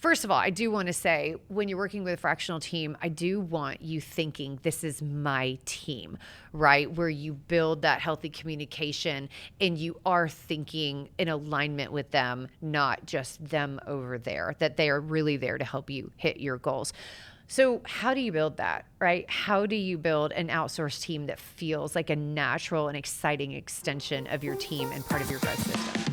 First of all, I do want to say when you're working with a fractional team, I do want you thinking this is my team, right? Where you build that healthy communication and you are thinking in alignment with them, not just them over there, that they are really there to help you hit your goals. So how do you build that, right? How do you build an outsourced team that feels like a natural and exciting extension of your team and part of your growth system?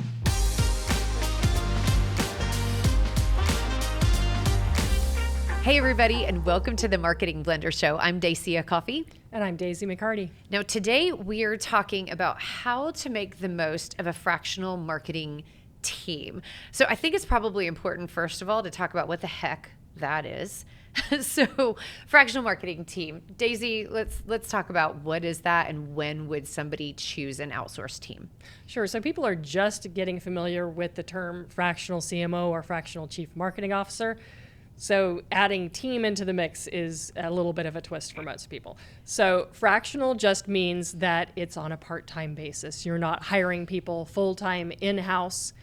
Hey everybody, and welcome to the Marketing Blender Show. I'm Dacia Coffey. And I'm Daisy McCarty. Now today we are talking about how to make the most of a fractional marketing team. So I think it's probably important, first of all, to talk about what the heck that is. So fractional marketing team. Daisy, let's talk about what is that and when would somebody choose an outsourced team? Sure. So people are just getting familiar with the term fractional CMO or fractional chief marketing officer. So adding team into the mix is a little bit of a twist for most people. So fractional just means that it's on a part-time basis. You're not hiring people full-time in-house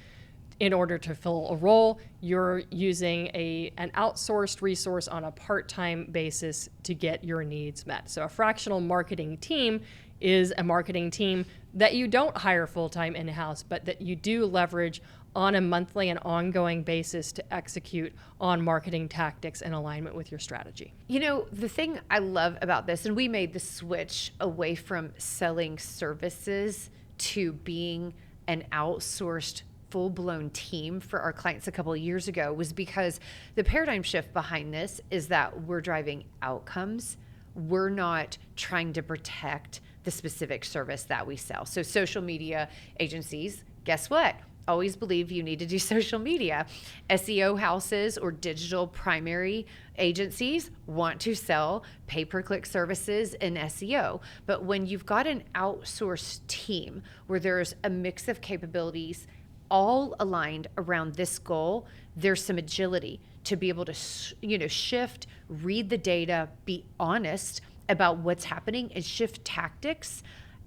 in order to fill a role. You're using an outsourced resource on a part-time basis to get your needs met. So a fractional marketing team is a marketing team that you don't hire full-time in-house, but that you do leverage on a monthly and ongoing basis to execute on marketing tactics in alignment with your strategy. You know, the thing I love about this, and we made the switch away from selling services to being an outsourced full-blown team for our clients a couple of years ago, was because the paradigm shift behind this is that we're driving outcomes. We're not trying to protect the specific service that we sell. So social media agencies, guess what? Always believe you need to do social media. SEO houses or digital primary agencies want to sell pay-per-click services in SEO. But when you've got an outsourced team where there's a mix of capabilities all aligned around this goal, there's some agility to be able to, shift, read the data, be honest about what's happening, and shift tactics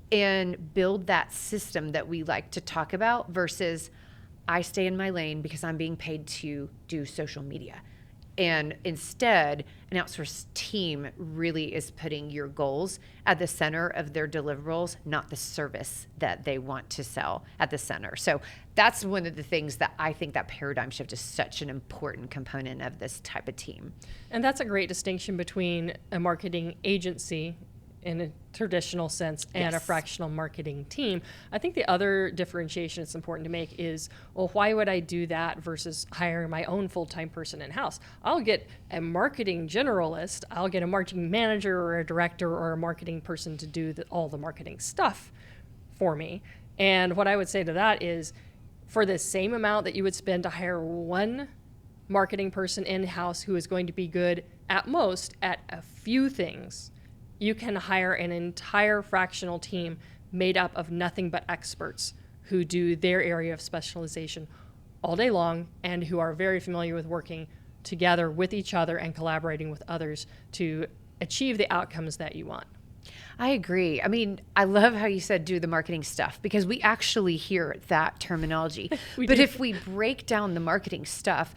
and build that system that we like to talk about versus I stay in my lane because I'm being paid to do social media. And instead, an outsourced team really is putting your goals at the center of their deliverables, not the service that they want to sell at the center. So that's one of the things that I think that paradigm shift is such an important component of this type of team. And that's a great distinction between a marketing agency in a traditional sense and a fractional marketing team. I think the other differentiation it's important to make is, well, why would I do that versus hiring my own full-time person in-house? I'll get a marketing generalist, I'll get a marketing manager or a director or a marketing person to do all the marketing stuff for me. And what I would say to that is, for the same amount that you would spend to hire one marketing person in-house who is going to be good at most at a few things, you can hire an entire fractional team made up of nothing but experts who do their area of specialization all day long and who are very familiar with working together with each other and collaborating with others to achieve the outcomes that you want. I agree. I mean, I love how you said do the marketing stuff because we actually hear that terminology. But if we break down the marketing stuff,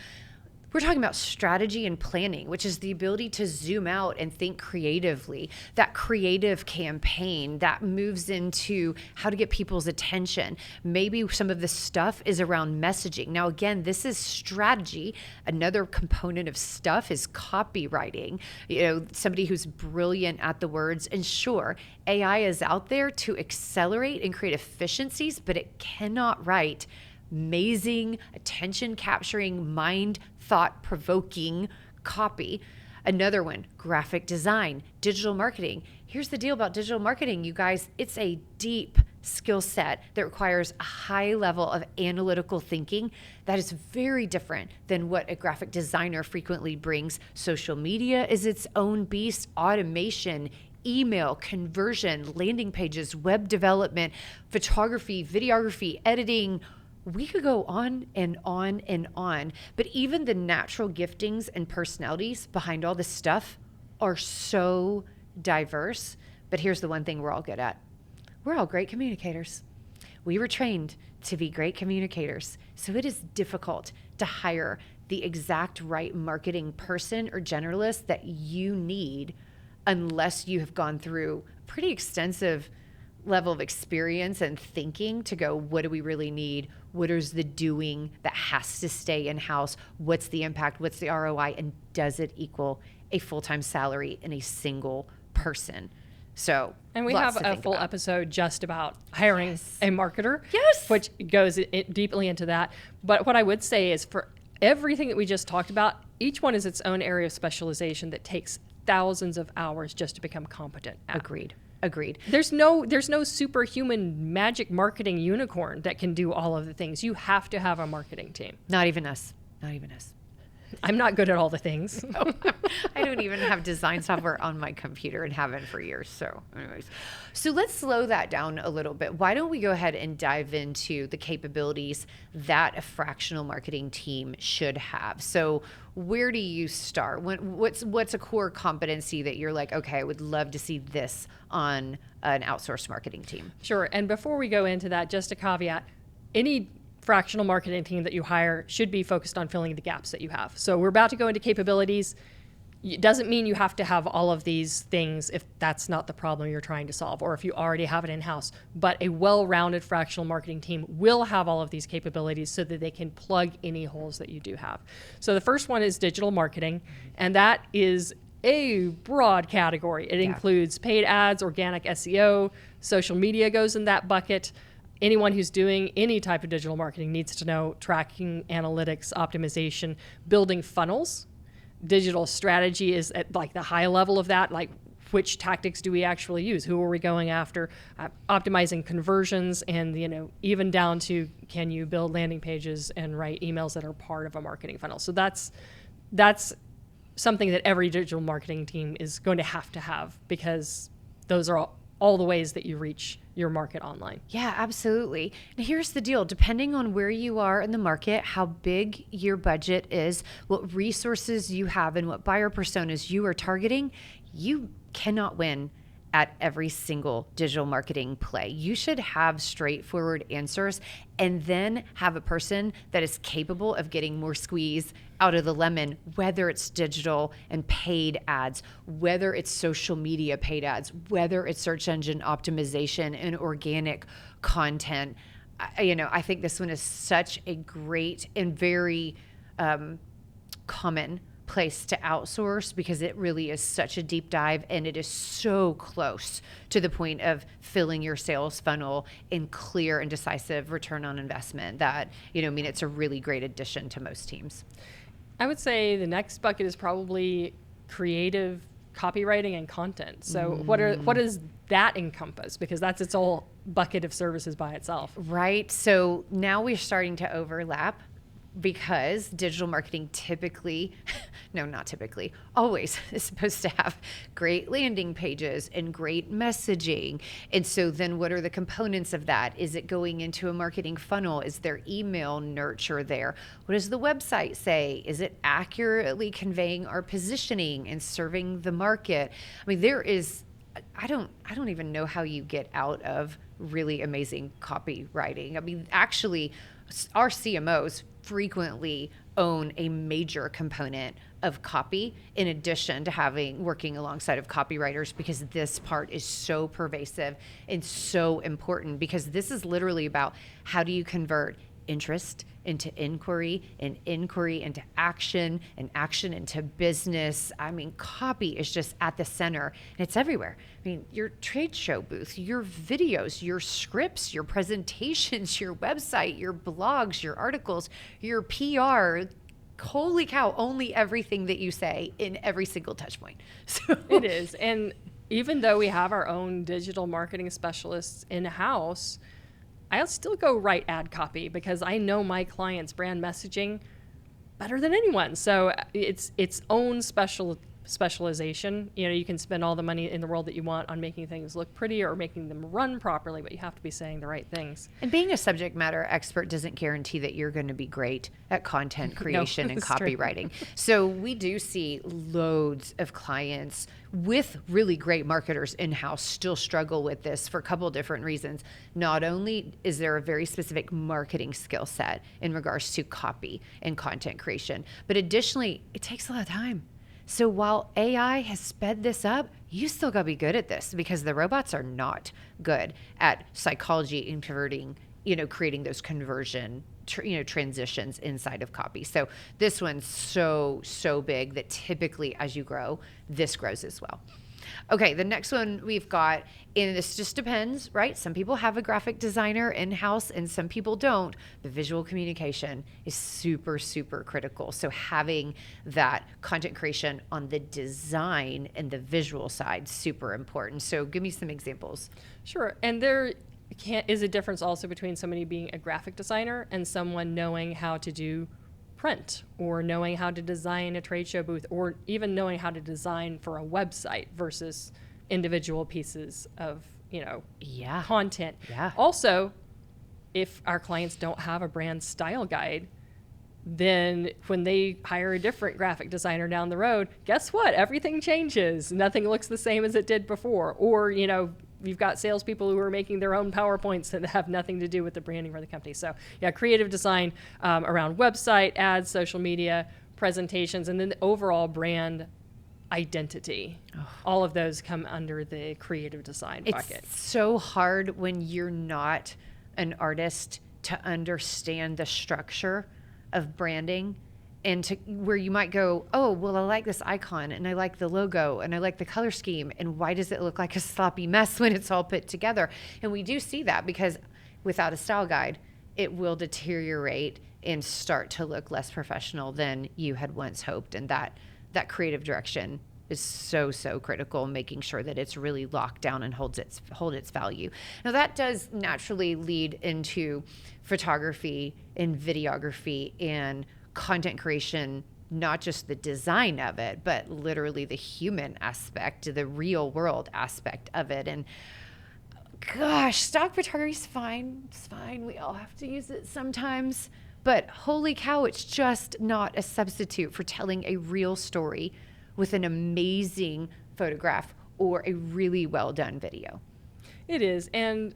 we're talking about strategy and planning, which is the ability to zoom out and think creatively. That creative campaign that moves into how to get people's attention. Maybe some of the stuff is around messaging. Now, again, this is strategy. Another component of stuff is copywriting. Somebody who's brilliant at the words. And sure, AI is out there to accelerate and create efficiencies, but it cannot write amazing, attention-capturing, thought-provoking copy. Another one, graphic design, digital marketing. Here's the deal about digital marketing, you guys. It's a deep skill set that requires a high level of analytical thinking that is very different than what a graphic designer frequently brings. Social media is its own beast, automation, email, conversion, landing pages, web development, photography, videography, editing. We could go on and on and on, but even the natural giftings and personalities behind all this stuff are so diverse. But here's the one thing we're all good at. We're all great communicators. We were trained to be great communicators. So it is difficult to hire the exact right marketing person or generalist that you need unless you have gone through a pretty extensive level of experience and thinking to go, what do we really need? What is the doing that has to stay in-house? What's the impact? What's the ROI? And does it equal a full-time salary in a single person? So, and we have a full episode just about hiring a marketer, which goes deeply into that. But what I would say is for everything that we just talked about, each one is its own area of specialization that takes thousands of hours just to become competent at. Agreed. There's no superhuman magic marketing unicorn that can do all of the things. You have to have a marketing team. Not even us. I'm not good at all the things. No, I don't even have design software on my computer and haven't for years. So anyways, so let's slow that down a little bit. Why don't we go ahead and dive into the capabilities that a fractional marketing team should have? So where do you start? What's a core competency that you're like, okay, I would love to see this on an outsourced marketing team? Sure. And before we go into that, just a caveat, any fractional marketing team that you hire should be focused on filling the gaps that you have. So we're about to go into capabilities. It doesn't mean you have to have all of these things if that's not the problem you're trying to solve, or if you already have it in-house. But a well-rounded fractional marketing team will have all of these capabilities so that they can plug any holes that you do have. So the first one is digital marketing, and that is a broad category. It includes paid ads, organic SEO, social media goes in that bucket. Anyone who's doing any type of digital marketing needs to know tracking, analytics, optimization, building funnels. Digital strategy is at like the high level of that, like which tactics do we actually use? Who are we going after? Optimizing conversions, and even down to can you build landing pages and write emails that are part of a marketing funnel. So that's something that every digital marketing team is going to have because those are all the ways that you reach your market online. Yeah, absolutely. And here's the deal. Depending on where you are in the market, how big your budget is, what resources you have, and what buyer personas you are targeting, you cannot win at every single digital marketing play. You should have straightforward answers and then have a person that is capable of getting more squeeze out of the lemon, whether it's digital and paid ads, whether it's social media paid ads, whether it's search engine optimization and organic content. I think this one is such a great and very common place to outsource because it really is such a deep dive and it is so close to the point of filling your sales funnel in clear and decisive return on investment that, it's a really great addition to most teams. I would say the next bucket is probably creative copywriting and content. So what does that encompass? Because that's its whole bucket of services by itself. Right. So now we're starting to overlap because digital marketing always is supposed to have great landing pages and great messaging. And so then what are the components of that? Is it going into a marketing funnel? Is there email nurture there? What does the website say? Is it accurately conveying our positioning and serving the market? I don't even know how you get out of really amazing copywriting. Actually, our CMOs frequently own a major component of copy in addition to working alongside of copywriters because this part is so pervasive and so important because this is literally about how do you convert interest into inquiry and inquiry into action and action into business. Copy is just at the center and it's everywhere. Your trade show booth, your videos, your scripts, your presentations, your website, your blogs, your articles, your PR. Holy cow, only everything that you say in every single touch point. So it is. And even though we have our own digital marketing specialists in-house, I'll still go write ad copy because I know my client's brand messaging better than anyone. So it's its own specialization. You can spend all the money in the world that you want on making things look pretty or making them run properly, but you have to be saying the right things. And being a subject matter expert doesn't guarantee that you're going to be great at content creation and copywriting. So we do see loads of clients with really great marketers in-house still struggle with this for a couple of different reasons. Not only is there a very specific marketing skill set in regards to copy and content creation, but additionally, it takes a lot of time. So while AI has sped this up, you still got to be good at this, because the robots are not good at psychology and converting, creating those conversion transitions inside of copy. So this one's so big that typically as you grow, this grows as well. Okay, the next one we've got, and this just depends, right? Some people have a graphic designer in-house and some people don't. The visual communication is super critical. So having that content creation on the design and the visual side, super important. So give me some examples. Sure, and there is a difference also between somebody being a graphic designer and someone knowing how to do print, or knowing how to design a trade show booth, or even knowing how to design for a website versus individual pieces of content. Yeah. Also, if our clients don't have a brand style guide, then when they hire a different graphic designer down the road, guess what? Everything changes. Nothing looks the same as it did before. Or, you've got salespeople who are making their own PowerPoints that have nothing to do with the branding for the company. So yeah, creative design around website, ads, social media, presentations, and then the overall brand identity. Oh. All of those come under the creative design bucket. It's so hard when you're not an artist to understand the structure of branding, and to where you might go, oh, well, I like this icon and I like the logo and I like the color scheme, and why does it look like a sloppy mess when it's all put together? And we do see that because without a style guide, it will deteriorate and start to look less professional than you had once hoped. And that creative direction is so critical, making sure that it's really locked down and hold its value. Now that does naturally lead into photography and videography and content creation, not just the design of it, but literally the human aspect, the real world aspect of it. And gosh, stock photography is fine. It's fine. We all have to use it sometimes. But holy cow, it's just not a substitute for telling a real story with an amazing photograph or a really well done video. It is. And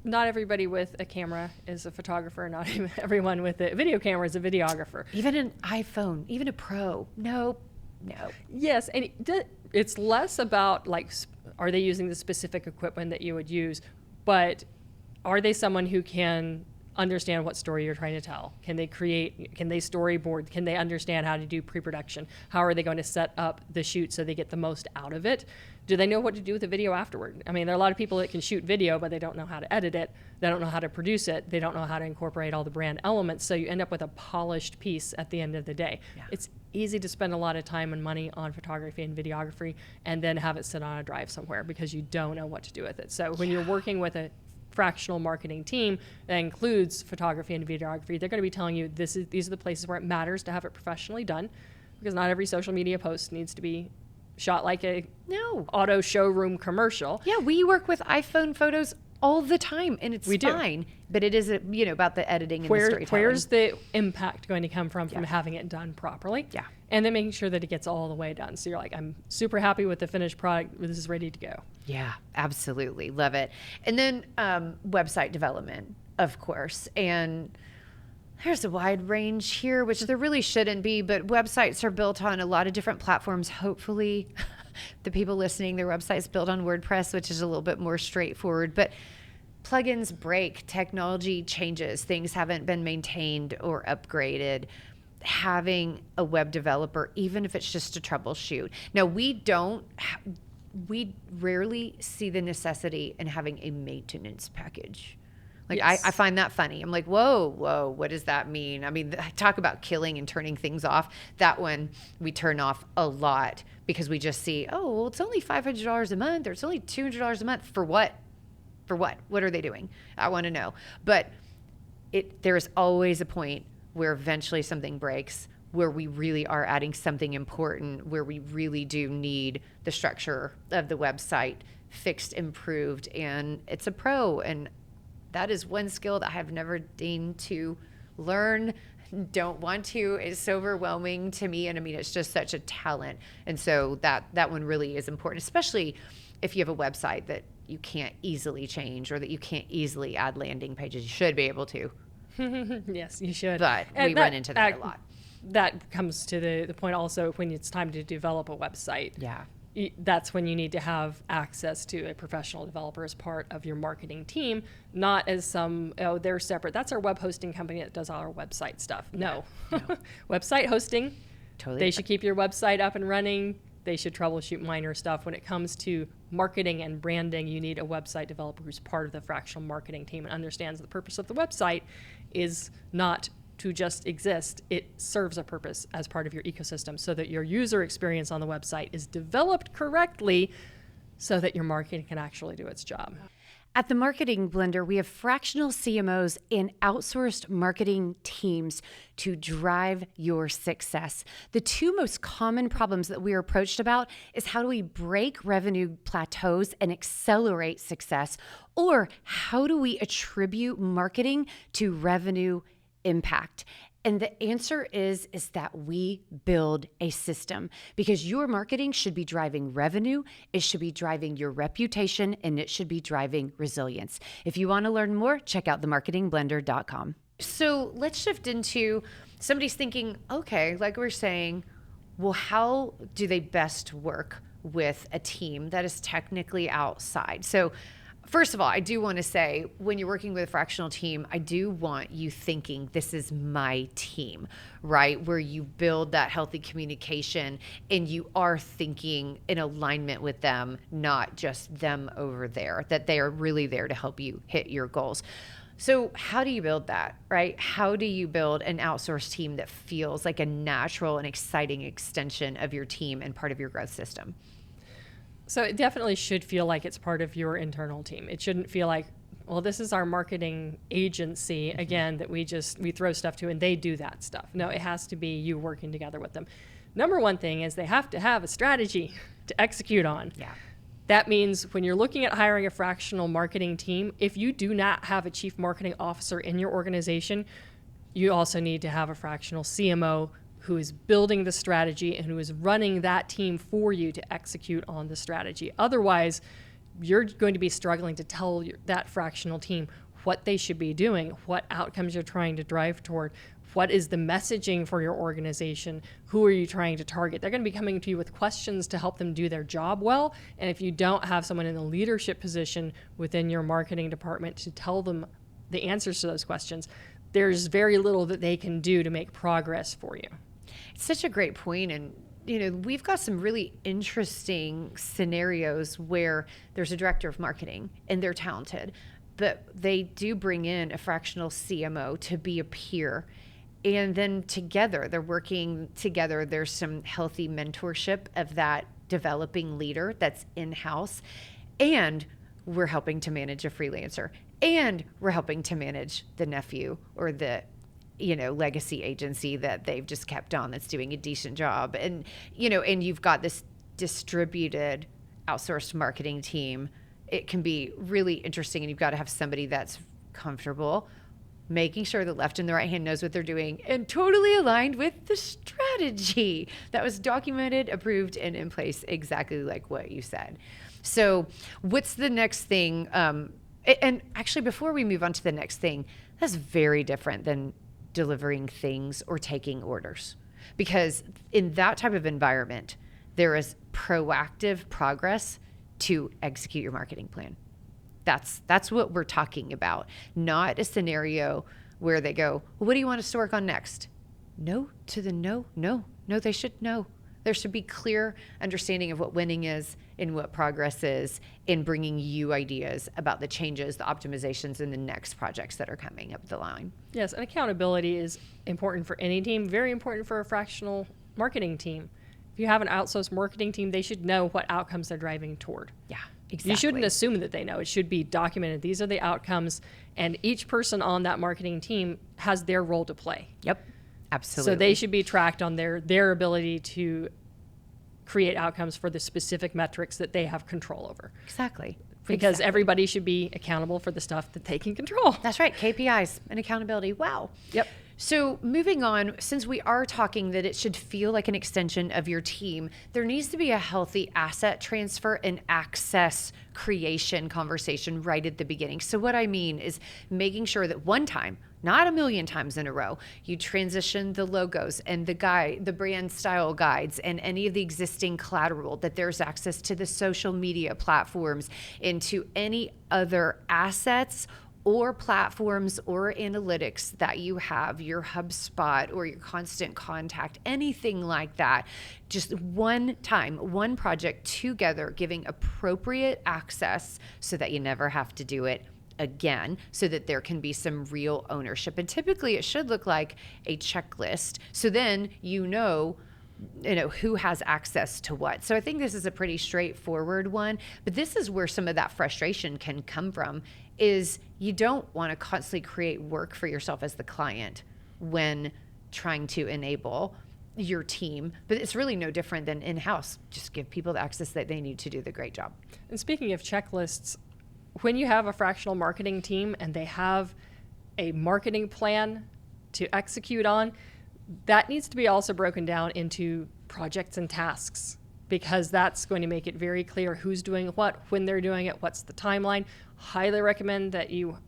not everybody with a camera is a photographer. Not even everyone with a video camera is a videographer. Even an iPhone, even a Pro. No. Yes, and it's less about are they using the specific equipment that you would use, but are they someone who can understand what story you're trying to tell? Can they storyboard? Can they understand how to do pre-production? How are they going to set up the shoot so they get the most out of it? Do they know what to do with the video afterward? I mean, there are a lot of people that can shoot video, but they don't know how to edit it. They don't know how to produce it. They don't know how to incorporate all the brand elements. So you end up with a polished piece at the end of the day. Yeah. It's easy to spend a lot of time and money on photography and videography and then have it sit on a drive somewhere because you don't know what to do with it. So when you're working with a fractional marketing team that includes photography and videography, they're going to be telling you these are the places where it matters to have it professionally done, because not every social media post needs to be shot like a auto showroom commercial. Yeah, we work with iPhone photos all the time, and it's fine. But it is about the editing and the storytelling. Where's the impact going to come from having it done properly? Yeah. And then making sure that it gets all the way done. So you're like, I'm super happy with the finished product. This is ready to go. Yeah, absolutely. Love it. And then website development, of course. And there's a wide range here, which there really shouldn't be, but websites are built on a lot of different platforms. Hopefully the people listening, their website's built on WordPress, which is a little bit more straightforward, but plugins break, technology changes, things haven't been maintained or upgraded. Having a web developer, even if it's just to troubleshoot. Now, we rarely see the necessity in having a maintenance package. Yes. I find that funny. I'm like, whoa, what does that mean? I mean, talk about killing and turning things off. That one we turn off a lot because we just see, well, it's only $500 a month, or it's only $200 a month. For what? What are they doing? I want to know. But there's always a point where eventually something breaks, where we really are adding something important, where we really do need the structure of the website fixed, improved, and it's a pro. And that is one skill that I have never deigned to learn, don't want to. It's so overwhelming to me. And I mean, it's just such a talent. And so that one really is important, especially if you have a website that you can't easily change or that you can't easily add landing pages. You should be able to. Yes, you should. But we run into that a lot. That comes to the point also when it's time to develop a website. Yeah. That's when you need to have access to a professional developer as part of your marketing team, not as they're separate. That's our web hosting company that does all our website stuff. No. Website hosting, Totally. They should keep your website up and running. They should troubleshoot minor stuff. When it comes to marketing and branding, you need a website developer who's part of the fractional marketing team and understands the purpose of the website is not to just exist. It serves a purpose as part of your ecosystem so that your user experience on the website is developed correctly so that your marketing can actually do its job. At the Marketing Blender, we have fractional CMOs and outsourced marketing teams to drive your success. The two most common problems that we are approached about is how do we break revenue plateaus and accelerate success, or how do we attribute marketing to revenue impact? And the answer is that we build a system, because your marketing should be driving revenue, it should be driving your reputation, and it should be driving resilience. If you want to learn more, check out themarketingblender.com. So let's shift into somebody's thinking, okay, like we're saying, well, how do they best work with a team that is technically outside? So first of all, I do want to say, when you're working with a fractional team, I do want you thinking, this is my team, right? Where you build that healthy communication and you are thinking in alignment with them, not just them over there, that they are really there to help you hit your goals. So how do you build that, right? How do you build an outsourced team that feels like a natural and exciting extension of your team and part of your growth system? So it definitely should feel like it's part of your internal team. It shouldn't feel like, well, this is our marketing agency, again, that we throw stuff to and they do that stuff. No, it has to be you working together with them. Number one thing is they have to have a strategy to execute on. Yeah. That means when you're looking at hiring a fractional marketing team, if you do not have a chief marketing officer in your organization, you also need to have a fractional CMO who is building the strategy and who is running that team for you to execute on the strategy. Otherwise, you're going to be struggling to tell that fractional team what they should be doing, what outcomes you're trying to drive toward, what is the messaging for your organization, who are you trying to target. They're going to be coming to you with questions to help them do their job well. And if you don't have someone in a leadership position within your marketing department to tell them the answers to those questions, there's very little that they can do to make progress for you. It's such a great point. And, you know, we've got some really interesting scenarios where there's a director of marketing and they're talented, but they do bring in a fractional CMO to be a peer. And then together, they're working together. There's some healthy mentorship of that developing leader that's in-house. And we're helping to manage a freelancer. And we're helping to manage the nephew or the legacy agency that they've just kept on that's doing a decent job. And, and you've got this distributed outsourced marketing team. It can be really interesting, and you've got to have somebody that's comfortable making sure the left and the right hand knows what they're doing and totally aligned with the strategy that was documented, approved, and in place, exactly like what you said. So what's the next thing? And actually, before we move on to the next thing, that's very different than delivering things or taking orders, because in that type of environment, there is proactive progress to execute your marketing plan. That's what we're talking about, not a scenario where they go, well, what do you want us to work on next? No to the no. They should know. There should be clear understanding of what winning is and what progress is in bringing you ideas about the changes, the optimizations, and the next projects that are coming up the line. Yes, and accountability is important for any team, very important for a fractional marketing team. If you have an outsourced marketing team, they should know what outcomes they're driving toward. Yeah, exactly. You shouldn't assume that they know. It should be documented. These are the outcomes, and each person on that marketing team has their role to play. Yep. Absolutely. So they should be tracked on their ability to create outcomes for the specific metrics that they have control over. Exactly. Because everybody should be accountable for the stuff that they can control. That's right. KPIs and accountability. Wow. Yep. So moving on, since we are talking that it should feel like an extension of your team, there needs to be a healthy asset transfer and access creation conversation right at the beginning. So what I mean is making sure that one time, not a million times in a row, you transition the logos and the brand style guides and any of the existing collateral, that there's access to the social media platforms, into any other assets or platforms or analytics that you have, your HubSpot or your Constant Contact, anything like that. Just one time, one project together, giving appropriate access so that you never have to do it again, so that there can be some real ownership. And typically it should look like a checklist. So then you know who has access to what. So I think this is a pretty straightforward one, but this is where some of that frustration can come from, is you don't want to constantly create work for yourself as the client when trying to enable your team, but it's really no different than in-house. Just give people the access that they need to do the great job. And speaking of checklists, when you have a fractional marketing team and they have a marketing plan to execute on, that needs to be also broken down into projects and tasks, because that's going to make it very clear who's doing what, when they're doing it, what's the timeline. Highly recommend that you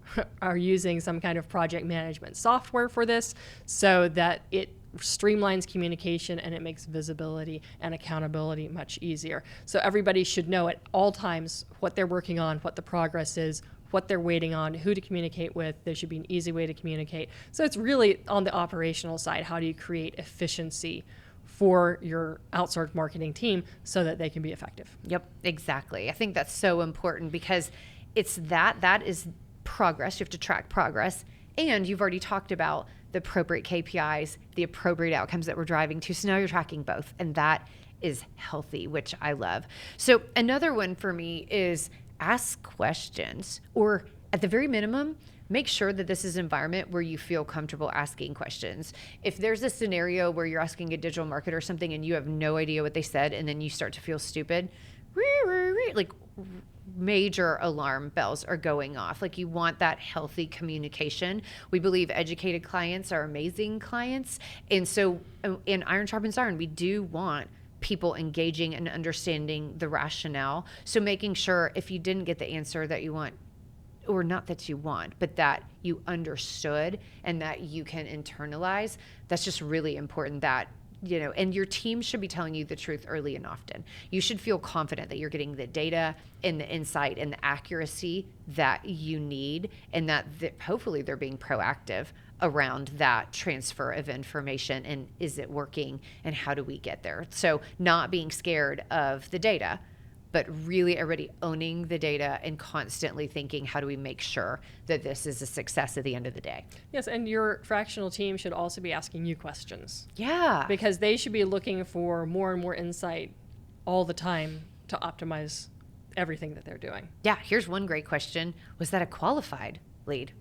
are using some kind of project management software for this, so that it streamlines communication and it makes visibility and accountability much easier. So everybody should know at all times what they're working on, what the progress is, what they're waiting on, who to communicate with. There should be an easy way to communicate. So it's really on the operational side. How do you create efficiency for your outsourced marketing team so that they can be effective? Yep, exactly. I think that's so important, because it's that is progress. You have to track progress. And you've already talked about the appropriate KPIs, the appropriate outcomes that we're driving to. So now you're tracking both, and that is healthy, which I love. So another one for me is ask questions, or at the very minimum, make sure that this is an environment where you feel comfortable asking questions. If there's a scenario where you're asking a digital marketer something and you have no idea what they said, and then you start to feel stupid, like major alarm bells are going off. Like, you want that healthy communication. We believe educated clients are amazing clients. And so in Iron Sharpens Iron, we do want people engaging and understanding the rationale. So making sure if you didn't get the answer that you want, or not that you want, but that you understood and that you can internalize, that's just really important. That, and your team should be telling you the truth early and often. You should feel confident that you're getting the data and the insight and the accuracy that you need, and that hopefully they're being proactive around that transfer of information, and is it working, and how do we get there? So not being scared of the data, but really already owning the data and constantly thinking, how do we make sure that this is a success at the end of the day? Yes, and your fractional team should also be asking you questions. Yeah. Because they should be looking for more and more insight all the time to optimize everything that they're doing. Yeah, here's one great question. Was that a qualified lead?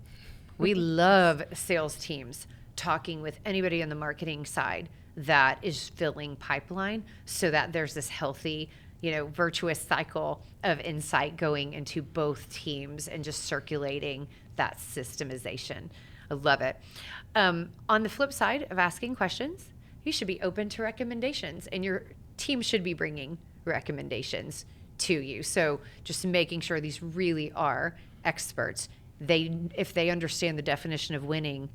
We love sales teams talking with anybody on the marketing side that is filling pipeline, so that there's this healthy, virtuous cycle of insight going into both teams and just circulating that systemization. I love it. On the flip side of asking questions, you should be open to recommendations, and your team should be bringing recommendations to you. So just making sure these really are experts. If they understand the definition of winning,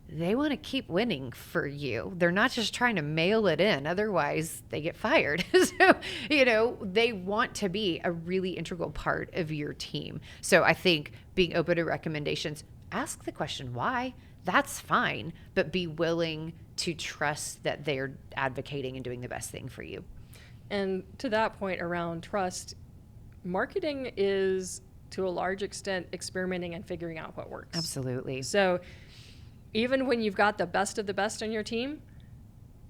they want to keep winning for you. They're not just trying to mail it in. Otherwise, they get fired. So, they want to be a really integral part of your team. So I think being open to recommendations, ask the question, why? That's fine, but be willing to trust that they're advocating and doing the best thing for you. And to that point around trust, marketing is, to a large extent, experimenting and figuring out what works. Absolutely. So even when you've got the best of the best on your team,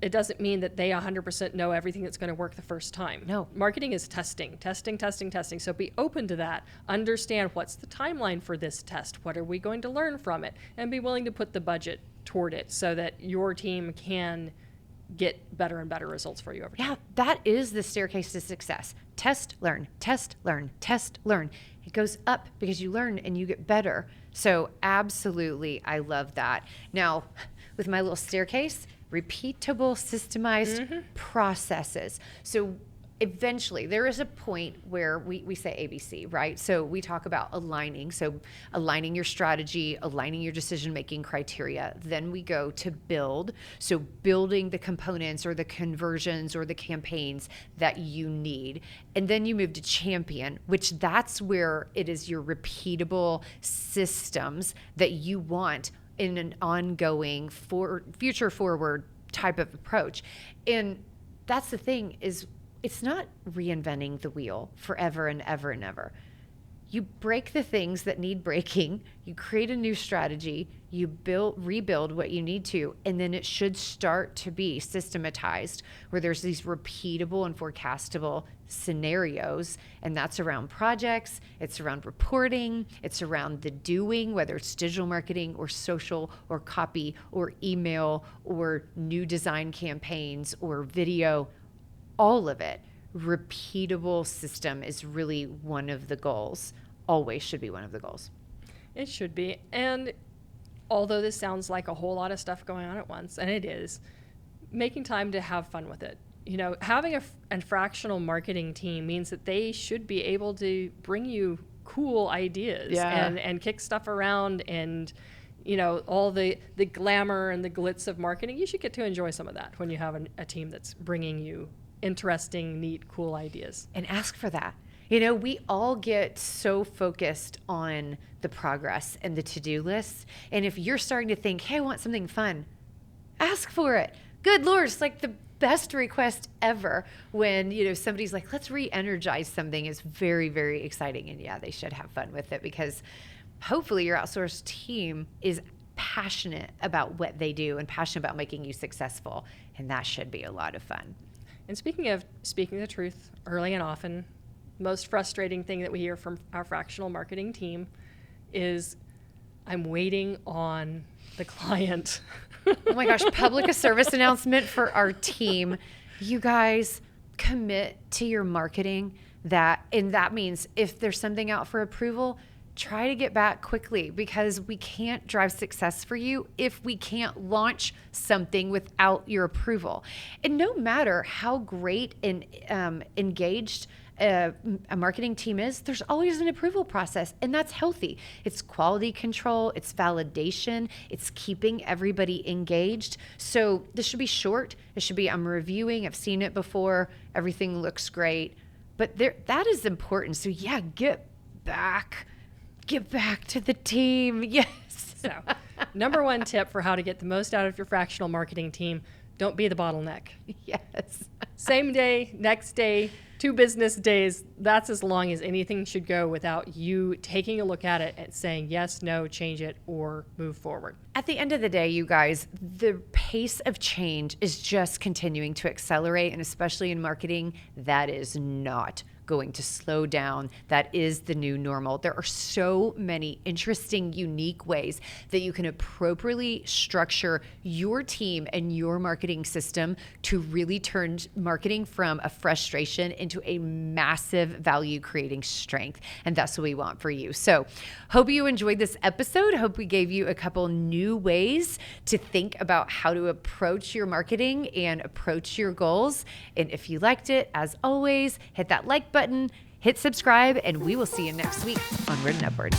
it doesn't mean that they 100% know everything that's going to work the first time. No. Marketing is testing. So be open to that. Understand, what's the timeline for this test? What are we going to learn from it? And be willing to put the budget toward it so that your team can get better and better results for you over time. Yeah, that is the staircase to success. Test, learn, test, learn, test, learn. It goes up because you learn and you get better. So absolutely, I love that. Now, with my little staircase, repeatable, systemized processes. So eventually there is a point where we say ABC, right? So we talk about aligning. So aligning your strategy, aligning your decision-making criteria. Then we go to build. So building the components or the conversions or the campaigns that you need. And then you move to champion, which that's where it is your repeatable systems that you want in an ongoing future forward type of approach. And that's the thing is, it's not reinventing the wheel forever and ever and ever. You break the things that need breaking, you create a new strategy, you rebuild what you need to, and then it should start to be systematized where there's these repeatable and forecastable scenarios. And that's around projects, it's around reporting, it's around the doing, whether it's digital marketing or social or copy or email or new design campaigns or video. All of it. Repeatable system is really one of the goals. Always should be one of the goals. It should be. And although this sounds like a whole lot of stuff going on at once, and it is, making time to have fun with it. You know, having a fractional marketing team means that they should be able to bring you cool ideas and kick stuff around and, you know, all the glamour and the glitz of marketing. You should get to enjoy some of that when you have a team that's bringing you interesting, neat, cool ideas. And ask for that. You know, we all get so focused on the progress and the to-do lists. And if you're starting to think, hey, I want something fun, ask for it. Good Lord, it's like the best request ever when, you know, somebody's like, let's re-energize something. Is very, very exciting. And yeah, they should have fun with it because hopefully your outsourced team is passionate about what they do and passionate about making you successful. And that should be a lot of fun. And speaking the truth early and often, most frustrating thing that we hear from our fractional marketing team is, I'm waiting on the client. Oh my gosh, public service announcement for our team. You guys commit to your marketing and that means if there's something out for approval, try to get back quickly because we can't drive success for you if we can't launch something without your approval. And no matter how great and engaged a marketing team is, there's always an approval process, and that's healthy. It's quality control, it's validation, it's keeping everybody engaged. So this should be short. It should be, I'm reviewing, I've seen it before, everything looks great. But that is important. So yeah, get back to the team. Yes. So, number one tip for how to get the most out of your fractional marketing team, don't be the bottleneck. Yes. Same day, next day, 2 business days. That's as long as anything should go without you taking a look at it and saying yes, no, change it, or move forward. At the end of the day, you guys, the pace of change is just continuing to accelerate, and especially in marketing, that is not going to slow down. That is the new normal. There are so many interesting, unique ways that you can appropriately structure your team and your marketing system to really turn marketing from a frustration into a massive value creating strength. And that's what we want for you. So hope you enjoyed this episode. Hope we gave you a couple new ways to think about how to approach your marketing and approach your goals. And if you liked it, as always, hit that like button, hit subscribe, and we will see you next week. Onward and upward.